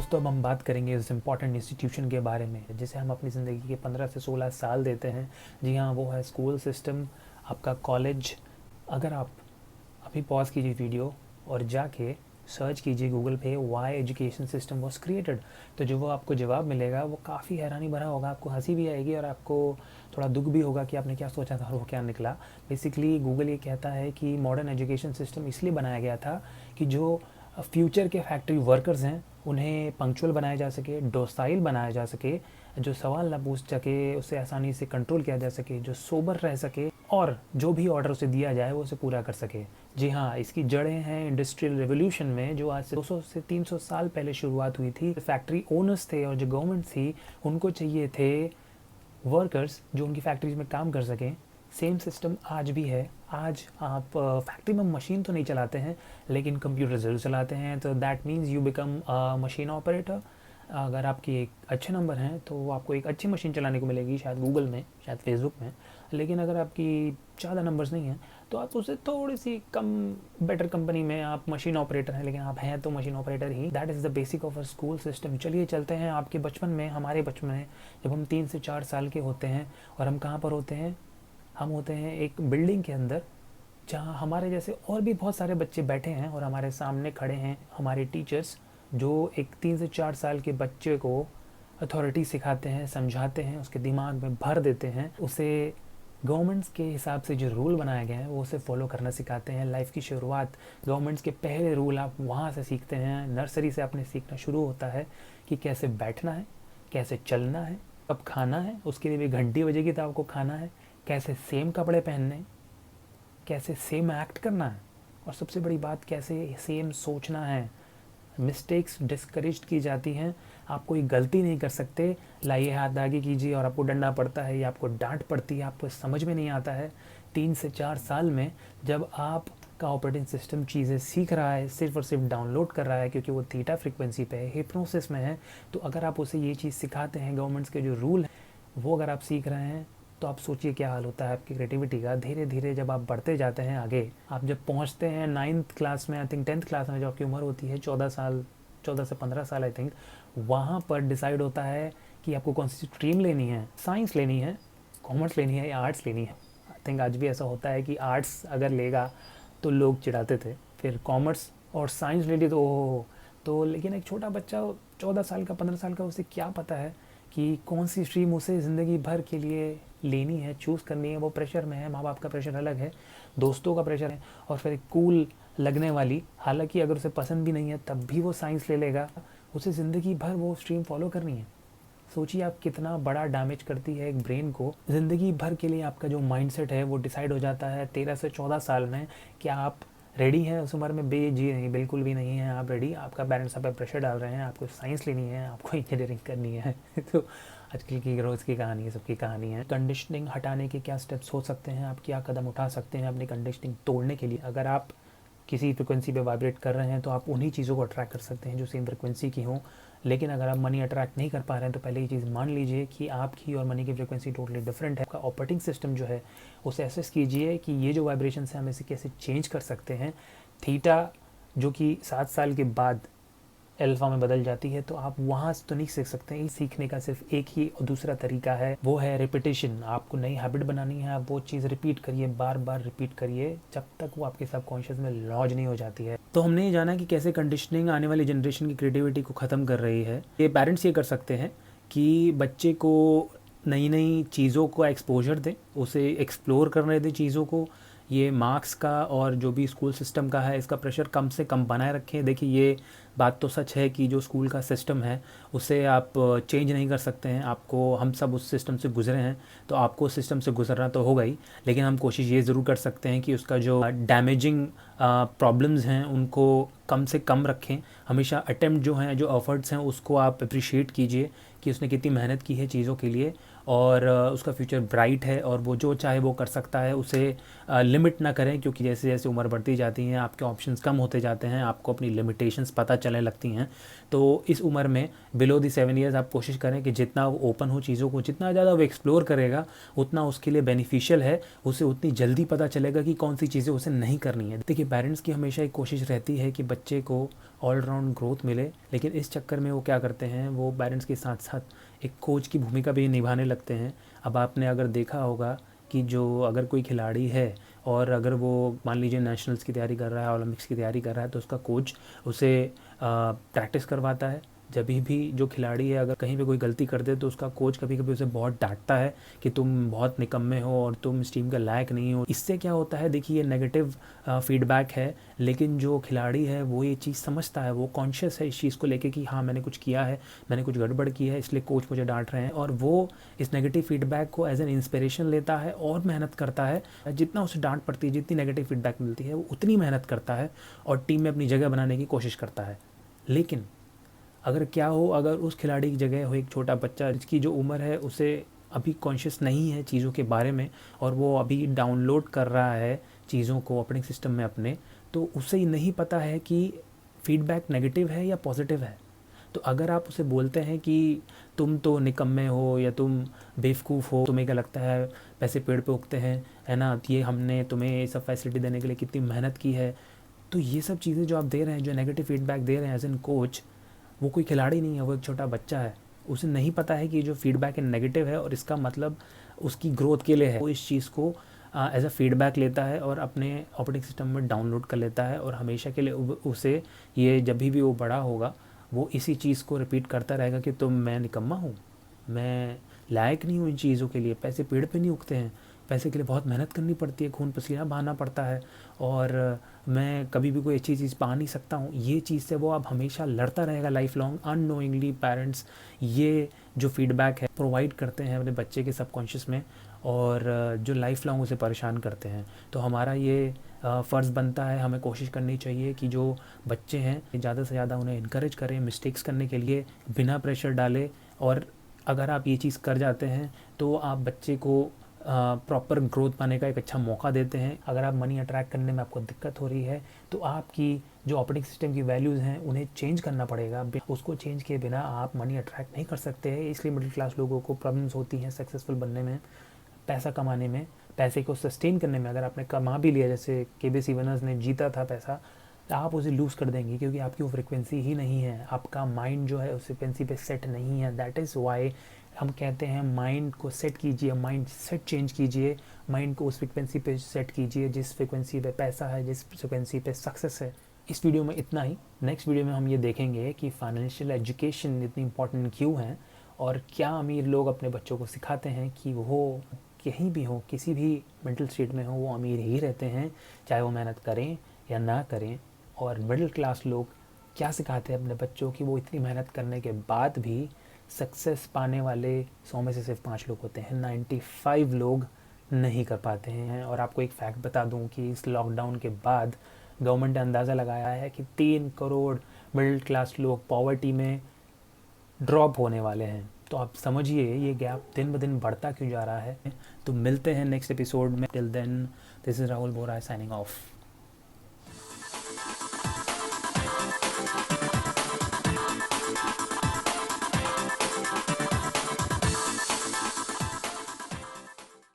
दोस्तों अब हम बात करेंगे उस इम्पॉर्टेंट इंस्टीट्यूशन के बारे में जिसे हम अपनी ज़िंदगी के 15 से 16 साल देते हैं। जी हाँ, वो है स्कूल सिस्टम, आपका कॉलेज। अगर आप अभी पॉज कीजिए वीडियो और जाके सर्च कीजिए गूगल पे why education system was created, तो जो वो आपको जवाब मिलेगा वो काफ़ी हैरानी भरा होगा। आपको हंसी भी आएगी और आपको थोड़ा दुख भी होगा कि आपने क्या सोचा था और वो क्या निकला। बेसिकली गूगल ये कहता है कि मॉडर्न एजुकेशन सिस्टम इसलिए बनाया गया था कि जो फ्यूचर के फैक्ट्री वर्कर्स हैं उन्हें पंक्चुअल बनाया जा सके, डोसाइल बनाया जा सके, जो सवाल ना पूछ सके उसे आसानी से कंट्रोल किया जा सके, जो सोबर रह सके और जो भी ऑर्डर उसे दिया जाए वो उसे पूरा कर सके। जी हाँ, इसकी जड़ें हैं इंडस्ट्रियल रिवोल्यूशन में, जो आज से 200 से 300 साल पहले शुरुआत हुई थी। फैक्ट्री ओनर्स थे और जो गवर्नमेंट थी उनको चाहिए थे वर्कर्स जो उनकी फैक्ट्रीज में काम कर सकें। सेम सिस्टम आज भी है। आज आप फैक्ट्री में मशीन तो नहीं चलाते हैं लेकिन कंप्यूटर ज़रूर चलाते हैं, तो that means you become machine operator. अगर आपकी एक अच्छे नंबर हैं तो आपको एक अच्छी मशीन चलाने को मिलेगी, शायद गूगल में, शायद फेसबुक में। लेकिन अगर आपकी ज़्यादा नंबर्स नहीं हैं तो आप उससे थोड़ी सी कम बेटर कंपनी में आप मशीन ऑपरेटर हैं, लेकिन आप हैं तो machine operator he. That is the basic of a school system. चलिए चलते हैं आपके बचपन में, हमारे बचपन में, जब हम 3 से 4 साल के होते हैं और हम कहाँ पर होते हैं? हम होते हैं एक बिल्डिंग के अंदर जहाँ हमारे जैसे और भी बहुत सारे बच्चे बैठे हैं और हमारे सामने खड़े हैं हमारे टीचर्स, जो एक 3 से 4 साल के बच्चे को अथॉरिटी सिखाते हैं, समझाते हैं, उसके दिमाग में भर देते हैं, उसे गवर्नमेंट्स के हिसाब से जो रूल बनाए गए हैं वो उसे फॉलो करना सिखाते हैं। लाइफ की शुरुआत गवर्नमेंट्स के पहले रूल आप वहाँ से सीखते हैं। नर्सरी से आपने सीखना शुरू होता है कि कैसे बैठना है, कैसे चलना है, कब खाना है, उसके लिए भी घंटी बजेगी तो आपको खाना है, कैसे सेम कपड़े पहनने, कैसे सेम एक्ट करना है, और सबसे बड़ी बात कैसे सेम सोचना है। मिस्टेक्स डिस्करेज की जाती हैं, आप कोई गलती नहीं कर सकते, लाइए हाथ आगे कीजिए और आपको डंडा पड़ता है या आपको डांट पड़ती है, आपको समझ में नहीं आता है। 3 से 4 साल में जब आप का ऑपरेटिंग सिस्टम चीज़ें सीख रहा है, सिर्फ और सिर्फ डाउनलोड कर रहा है क्योंकि वो थीटा फ्रीक्वेंसी पे है, हिप्नोसिस में है, तो अगर आप उसे ये चीज़ सिखाते हैं, गवर्नमेंट्स के जो रूल हैं वो अगर आप सीख रहे हैं, तो आप सोचिए क्या हाल होता है आपकी क्रिएटिविटी का। धीरे धीरे जब आप बढ़ते जाते हैं आगे, आप जब पहुंचते हैं 9th क्लास में, आई थिंक 10th क्लास में, जो आपकी उम्र होती है 14 साल, 14 से 15 साल आई थिंक, वहाँ पर डिसाइड होता है कि आपको कौन सी स्ट्रीम लेनी है, साइंस लेनी है, कॉमर्स लेनी है या आर्ट्स लेनी है। आई थिंक आज भी ऐसा होता है कि आर्ट्स अगर लेगा तो लोग चिढ़ाते थे, फिर कॉमर्स और साइंस ले ली तो ओह। तो लेकिन एक छोटा बच्चा 14 साल का, 15 साल का, उसे क्या पता है कि कौन सी स्ट्रीम उसे ज़िंदगी भर के लिए लेनी है, चूज़ करनी है। वो प्रेशर में है, माँ बाप का प्रेशर अलग है, दोस्तों का प्रेशर है, और फिर कूल लगने वाली, हालांकि अगर उसे पसंद भी नहीं है तब भी वो साइंस ले लेगा, उसे ज़िंदगी भर वो स्ट्रीम फॉलो करनी है। सोचिए आप कितना बड़ा डैमेज करती है एक ब्रेन को। ज़िंदगी भर के लिए आपका जो माइंडसेट है वो डिसाइड हो जाता है 13 से 14 साल में। क्या आप रेडी हैं उस उम्र में? जी नहीं, बिल्कुल भी नहीं है आप रेडी। आपका पेरेंट्स आप पे प्रेशर डाल रहे हैं, आपको साइंस लेनी है, आपको इंजीनियरिंग करनी है तो आजकल की रोज़ की कहानी है, सबकी कहानी है। कंडीशनिंग हटाने के क्या स्टेप्स हो सकते हैं, आप क्या कदम उठा सकते हैं अपनी कंडीशनिंग तोड़ने के लिए? अगर आप किसी फ्रिक्वेंसी पे वाइब्रेट कर रहे हैं तो आप उन्हीं चीज़ों को अट्रैक्ट कर सकते हैं जो सेम फ्रिक्वेंसी की हों। लेकिन अगर आप मनी अट्रैक्ट नहीं कर पा रहे हैं तो पहले ये चीज़ मान लीजिए कि आपकी और मनी की फ्रिक्वेंसी टोटली डिफरेंट है। आपका ऑपरेटिंग सिस्टम जो है उसे एसेस कीजिए कि ये जो वाइब्रेशन है हम इसे कैसे चेंज कर सकते हैं। थीटा जो कि 7 साल के बाद अल्फा में बदल जाती है, तो आप वहाँ से तो नहीं सीख सकते हैं। सीखने का सिर्फ एक ही और दूसरा तरीका है, वो है रिपीटेशन। आपको नई हैबिट बनानी है, आप वो चीज़ रिपीट करिए, बार बार रिपीट करिए जब तक वो आपके सबकॉन्शियस में लॉज नहीं हो जाती है। तो हमने ये जाना कि कैसे कंडीशनिंग आने वाली जनरेशन की क्रिएटिविटी को ख़त्म कर रही है। ये पेरेंट्स ये कर सकते हैं कि बच्चे को नई नई चीज़ों को एक्सपोजर दें, उसे एक्सप्लोर करने दें चीज़ों को। ये मार्क्स का और जो भी स्कूल सिस्टम का है इसका प्रेशर कम से कम बनाए रखें। देखिए ये बात तो सच है कि जो स्कूल का सिस्टम है उसे आप चेंज नहीं कर सकते हैं। आपको, हम सब उस सिस्टम से गुजरे हैं तो आपको उस सिस्टम से गुजरना तो होगा ही, लेकिन हम कोशिश ये ज़रूर कर सकते हैं कि उसका जो डैमेजिंग प्रॉब्लम्स हैं उनको कम से कम रखें। हमेशा अटेम्प्ट जो हैं, जो एफर्ट्स हैं, उसको आप अप्रिशिएट कीजिए कि उसने कितनी मेहनत की है चीज़ों के लिए, और उसका फ्यूचर ब्राइट है और वो जो चाहे वो कर सकता है। उसे लिमिट ना करें, क्योंकि जैसे जैसे उम्र बढ़ती जाती है आपके ऑप्शंस कम होते जाते हैं, आपको अपनी लिमिटेशंस पता चलने लगती हैं। तो इस उम्र में बिलो दी 7 ईयर्स आप कोशिश करें कि जितना वो ओपन हो चीज़ों को, जितना ज़्यादा वो एक्सप्लोर करेगा उतना उसके लिए बेनिफिशियल है, उसे उतनी जल्दी पता चलेगा कि कौन सी चीज़ें उसे नहीं करनी है। देखिए पेरेंट्स की हमेशा एक कोशिश रहती है कि बच्चे को ऑलराउंड ग्रोथ मिले, लेकिन इस चक्कर में वो क्या करते हैं, वो पेरेंट्स के साथ साथ एक कोच की भूमिका भी निभाने लगते हैं। अब आपने अगर देखा होगा कि जो अगर कोई खिलाड़ी है और अगर वो मान लीजिए नेशनल्स की तैयारी कर रहा है, ओलंपिक्स की तैयारी कर रहा है, तो उसका कोच उसे प्रैक्टिस करवाता है। जब भी जो खिलाड़ी है अगर कहीं पे कोई गलती कर दे तो उसका कोच कभी कभी उसे बहुत डांटता है कि तुम बहुत निकम्मे हो और तुम इस टीम का लायक नहीं हो। इससे क्या होता है, देखिए ये नेगेटिव फीडबैक है, लेकिन जो खिलाड़ी है वो ये चीज़ समझता है, वो कॉन्शियस है इस चीज़ को लेके कि हाँ मैंने कुछ किया है, मैंने कुछ गड़बड़ की है, इसलिए कोच मुझे डांट रहे हैं, और वो इस नेगेटिव फीडबैक को एज एन इंस्पिरेशन लेता है और मेहनत करता है। जितना उसे डांट पड़ती है, जितनी नेगेटिव फीडबैक मिलती है, वो उतनी मेहनत करता है और टीम में अपनी जगह बनाने की कोशिश करता है। लेकिन अगर क्या हो, अगर उस खिलाड़ी की जगह हो एक छोटा बच्चा जिसकी जो उम्र है उसे अभी कॉन्शियस नहीं है चीज़ों के बारे में, और वो अभी डाउनलोड कर रहा है चीज़ों को ऑपरेटिंग सिस्टम में अपने, तो उसे ही नहीं पता है कि फीडबैक नेगेटिव है या पॉजिटिव है। तो अगर आप उसे बोलते हैं कि तुम तो निकम्मे हो या तुम बेवकूफ़ हो, तुम्हें क्या लगता है पैसे पेड़ पे उगते हैं, है ना, ये हमने तुम्हें ये सब फैसिलिटी देने के लिए कितनी मेहनत की है, तो ये सब चीज़ें जो आप दे रहे हैं, जो नेगेटिव फीडबैक दे रहे हैं एज एन कोच, वो कोई खिलाड़ी नहीं है, वो एक छोटा बच्चा है। उसे नहीं पता है कि जो फीडबैक है नेगेटिव है और इसका मतलब उसकी ग्रोथ के लिए है। वो इस चीज़ को एज अ फीडबैक लेता है और अपने ऑपरेटिंग सिस्टम में डाउनलोड कर लेता है, और हमेशा के लिए उसे ये जब भी वो बड़ा होगा वो इसी चीज़ को रिपीट करता रहेगा कि मैं निकम्मा हूँ, मैं लायक नहीं हूँ इन चीज़ों के लिए, पैसे पेड़ पे नहीं उगते हैं, पैसे के लिए बहुत मेहनत करनी पड़ती है, खून पसीना बहाना पड़ता है, और मैं कभी भी कोई अच्छी चीज़ पा नहीं सकता हूँ। ये चीज़ से वो अब हमेशा लड़ता रहेगा लाइफ लॉन्ग। अननोइंगली पेरेंट्स ये जो फीडबैक है प्रोवाइड करते हैं अपने बच्चे के सबकॉन्शियस में, और जो लाइफ लॉन्ग उसे परेशान करते हैं। तो हमारा ये फ़र्ज़ बनता है, हमें कोशिश करनी चाहिए कि जो बच्चे हैं ज़्यादा से ज़्यादा उन्हें इनकरेज करें मिस्टेक्स करने के लिए, बिना प्रेशर डाले। और अगर आप ये चीज़ कर जाते हैं तो आप बच्चे को प्रॉपर ग्रोथ पाने का एक अच्छा मौका देते हैं। अगर आप मनी अट्रैक्ट करने में आपको दिक्कत हो रही है तो आपकी जो ऑपरेटिंग सिस्टम की वैल्यूज़ हैं उन्हें चेंज करना पड़ेगा। उसको चेंज किए बिना आप मनी अट्रैक्ट नहीं कर सकते हैं। इसलिए मिडिल क्लास लोगों को प्रॉब्लम्स होती हैं सक्सेसफुल बनने में, पैसा कमाने में, पैसे को सस्टेन करने में। अगर आपने कमा भी लिया, जैसे केबीसी विनर्स ने जीता था पैसा, तो आप उसे लूज़ कर देंगे क्योंकि आपकी वो फ्रिक्वेंसी ही नहीं है, आपका माइंड जो है उस फ्रिक्वेंसी पे सेट नहीं है। दैट इज़ वाई हम कहते हैं माइंड को सेट कीजिए, माइंड सेट चेंज कीजिए, माइंड को उस फ्रिक्वेंसी पे सेट कीजिए जिस फ्रिक्वेंसी पे पैसा है, जिस फ्रिक्वेंसी पे सक्सेस है। इस वीडियो में इतना ही। नेक्स्ट वीडियो में हम ये देखेंगे कि फाइनेंशियल एजुकेशन इतनी इंपॉर्टेंट क्यों है, और क्या अमीर लोग अपने बच्चों को सिखाते हैं कि वो कहीं भी हो, किसी भी मेंटल स्टेट में हो, वो अमीर ही रहते हैं, चाहे वो मेहनत करें या ना करें। और मिडिल क्लास लोग क्या सिखाते हैं अपने बच्चों की, वो इतनी मेहनत करने के बाद भी सक्सेस पाने वाले 100 में से सिर्फ 5 लोग होते हैं, 95 लोग नहीं कर पाते हैं। और आपको एक फैक्ट बता दूं कि इस लॉकडाउन के बाद गवर्नमेंट ने अंदाज़ा लगाया है कि 3 करोड़ मिडिल क्लास लोग पॉवर्टी में ड्रॉप होने वाले हैं। तो आप समझिए ये गैप दिन ब दिन बढ़ता क्यों जा रहा है। तो मिलते हैं नेक्स्ट एपिसोड में। Till then, this is Rahul Bora signing of.